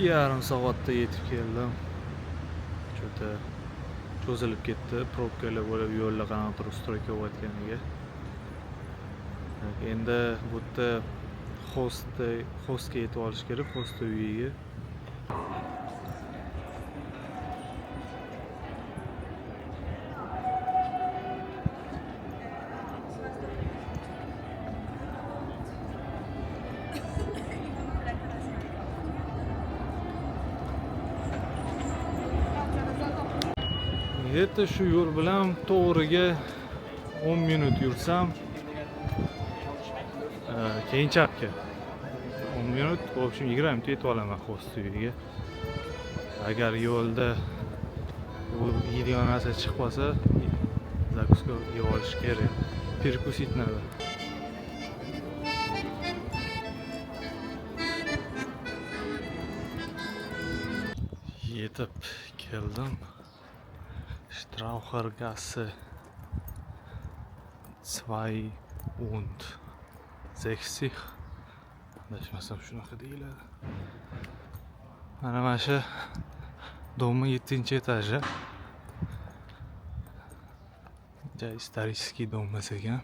2,5 soatda yetib keldim. Juda cho'zilib ketdi. Probkalar bo'lib yo'lda qanaqadir ustroyka bo'layotganiga. Endi bu yerda hostga yetib olish kerak, host uyiga. Yerda shu yo'l bilan to'g'riga 10 minut yursam, keyin chapga 10 minut, в общем 20 minut yetib olaman host uyiga. Agar yo'lda bu yeydigan narsa chiqib qolsa, zakuska yeb olish kerak. Perkusit надо. Yetib keldim. Strauchergasse 62. Adashmasam shunaqa deyiladi. Mana shu domni 7-etaji. Juda исторический dom emas ekan.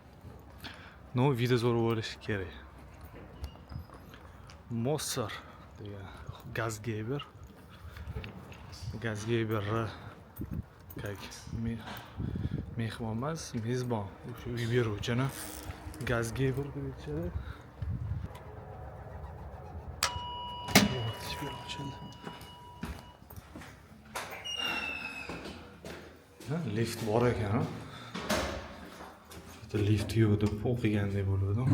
No, vidi zo'r bo'lishi kerak. Moser degan Gazgeber. Gazgeber как mehmon emas, mezbon. O'sha uy beruvchini Gazgeber deb aytishadi. Lift bor ekan. Bitta lift yo'q deb o'qigandek bo'ldim.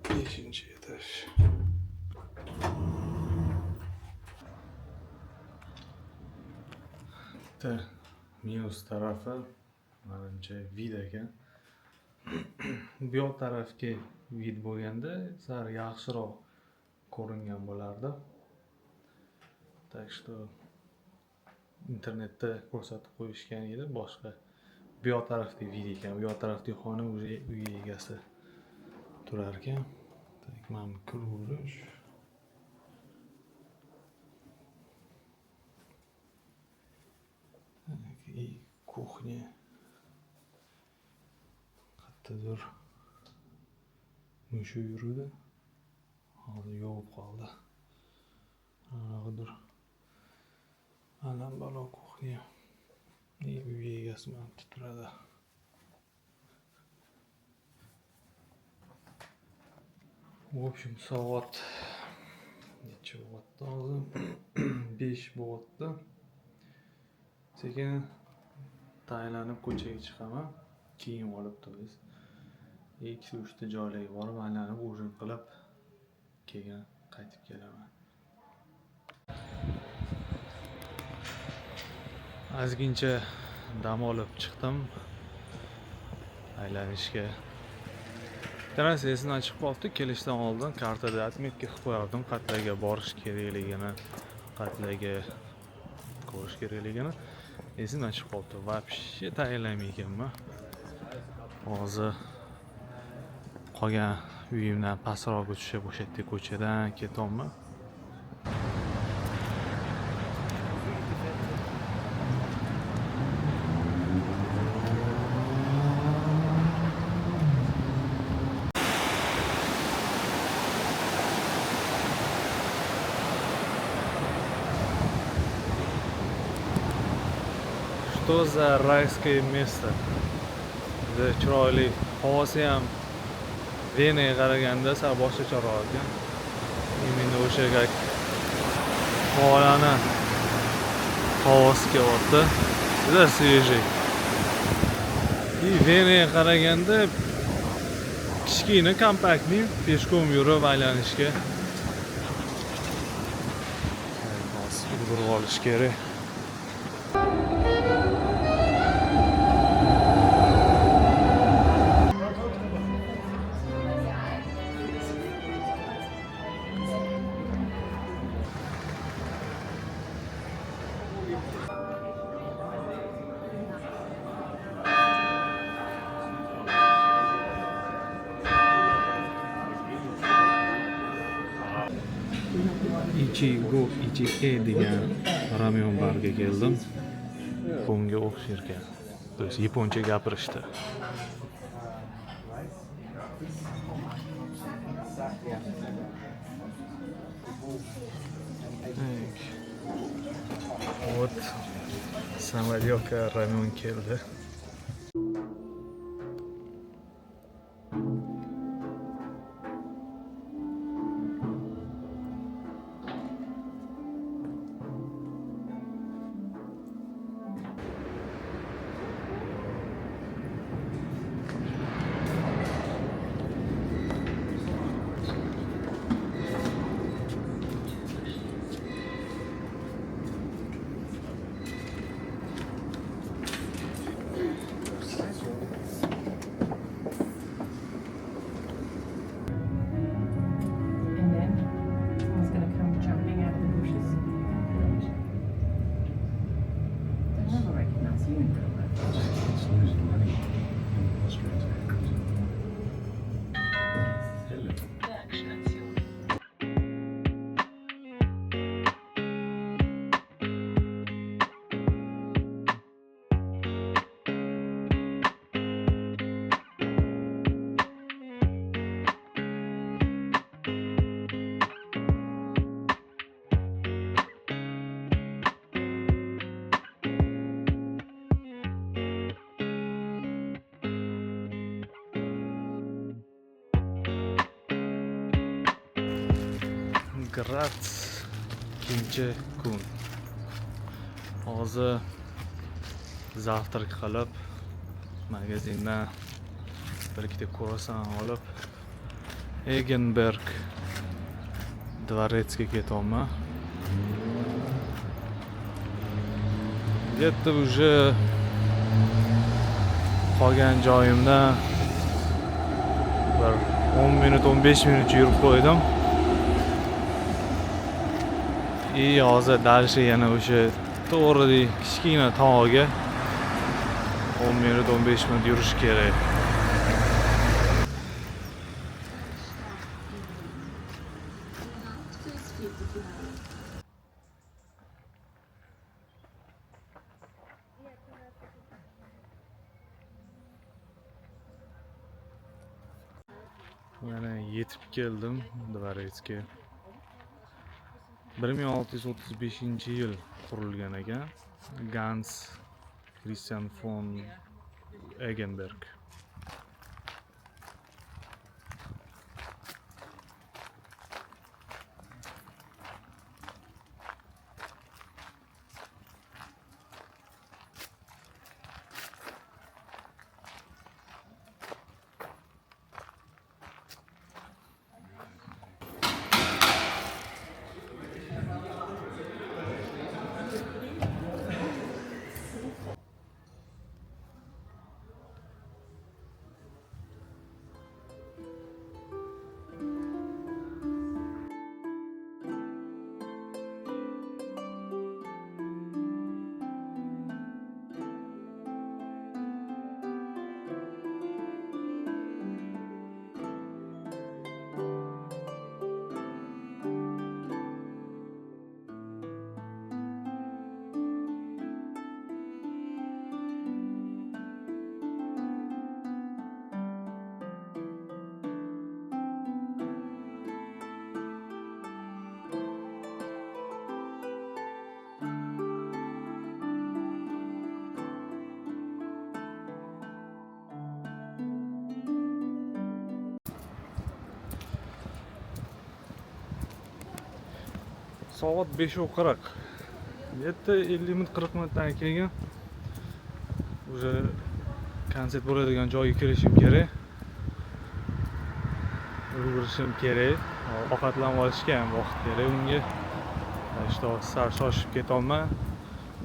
5-etaj. Minus tarafi menimcha vid ekan. Bu yoq tarafga vid bo'lganda sal yaxshiroq ko'ringan bo'lardi. Так что internetda ko'rsatib qo'yishgan edi, boshqa bu yoq tarafda vid ekan. Bu yoq tarafda xona o'zi uy egasi turar ekan. Так, mana kiruvrish. И кухня. Qayerdadir mushu yurdi. Hozir yovib qoldi. Anaqadir. Alam balo kuxnya. Uy egasi bilan turadi. В общем, soat necha bo'lyapti hozir? 5 bo'lyapti. Sekin tayinlanib ko'chaga chiqaman. Kiyim olib turibsiz. 2-3 ta joylarga borib, aylanib ujin qilib keyin qaytib kelaman. Ozgincha dam olib chiqdim aylanishga. Trassa esimdan chiqib qoldi. Kelishdan oldin kartada отметка qilib qo'yardim, qayerga borish kerakligini, qayerga ko'rish kerakligini. Esimdan chiqib qoldi. Вообще tayinlamayganman. Hozir qolgan uyimdan pastroqqa tushib o'sha yerda ko'chadan ketaman. Что за райское место? Juda chiroyli, havosi ham Venaga qaraganda sal boshqacharoq ekan. Endi o'sha havolani havosi kelyapti. Juda свежий. И Venaga qaraganda kichkina, kompaktni, peshkom yurib aylanishga. Hozir ulgurib olish kerak. Ichigo Ichike degan ramyon barga keldim. Bunga o'xshar ekan. То есть yaponcha gapirishdi. Вот samolyotga ramyon keldi. And then someone's gonna come jumping out of the bushes. They'll never recognize you in real life. It's losing money in Australia. Hello. Graz ikkinchi kun. Hozir zavtrak qilib magazindan bir ikkita kruassan olib Egenberg dvoretsga ketyapman. Где-то уже qolgan joyimdan bir 10 minut 15 minut yurib qo'ydim. Hozir dальше yana o'sha to'g'ridek kichkina tog'ga 10 minut 15 minut yurish kerak. Mana yetib keldim dvoretsga. 1635-yil qurilgan ekan. Gans Christian von Egenberg. Soat 5:40. Yerda 50 minut 40 minutdan keyin o'sha konsert bo'ladigan joyga kirishim kerak. Ulgurishim kerak. Ovqatlanib olishga ham vaqt kerak unga. Ishda sal shoshib ketyapman.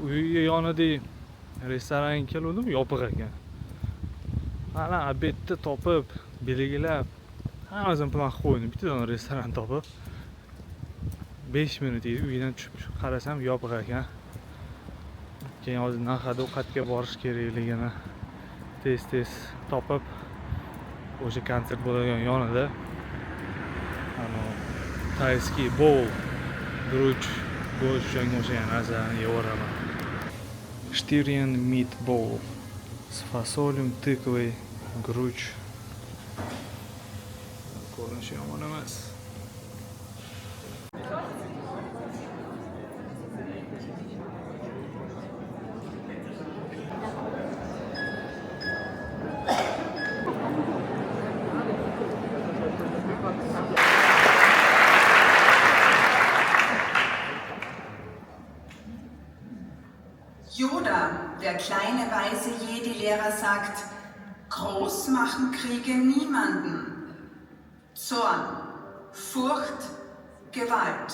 Uyga yonidagi restoranga keldim, yopiq ekan. Mana obedni topib, belgilab, hammasini plan qilib qo'ydim. Bittadan restoran topib 5 minut uydan tushib qarasam yopiq ekan. Keyin hozir nahada ovqatga borish kerakligini tez topib o'sha konsert bo'ladigan yonida Tayskiy Bowl guruch go'sht shunga o'xshagan narsani yeyaveraman. Styrian meatball с фасолью, тыквой, guruch. Ko'rinishi yomon emas. Yoda, der kleine weise Jedi-Lehrer, sagt, groß machen Kriege niemanden. Zorn, Furcht, Gewalt.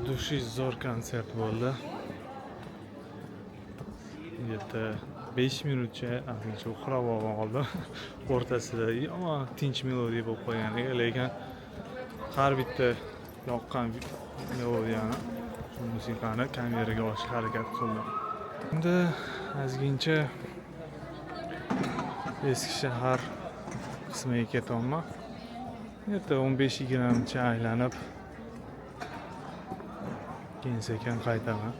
Dushish zo'r konsert bo'ldi. 5 minutcha ancha uxlab oldim. O'rtasida yomon tinch melodiya bo'lib qolgan edi, lekin har bitta yoqqan melodiyani, shu musiqani kameraga olishga harakat qildim. Endi ozgincha eski shahar qismiga ketaman. Yerda 15-20 minutcha aylanib keyin sekin qaytaman.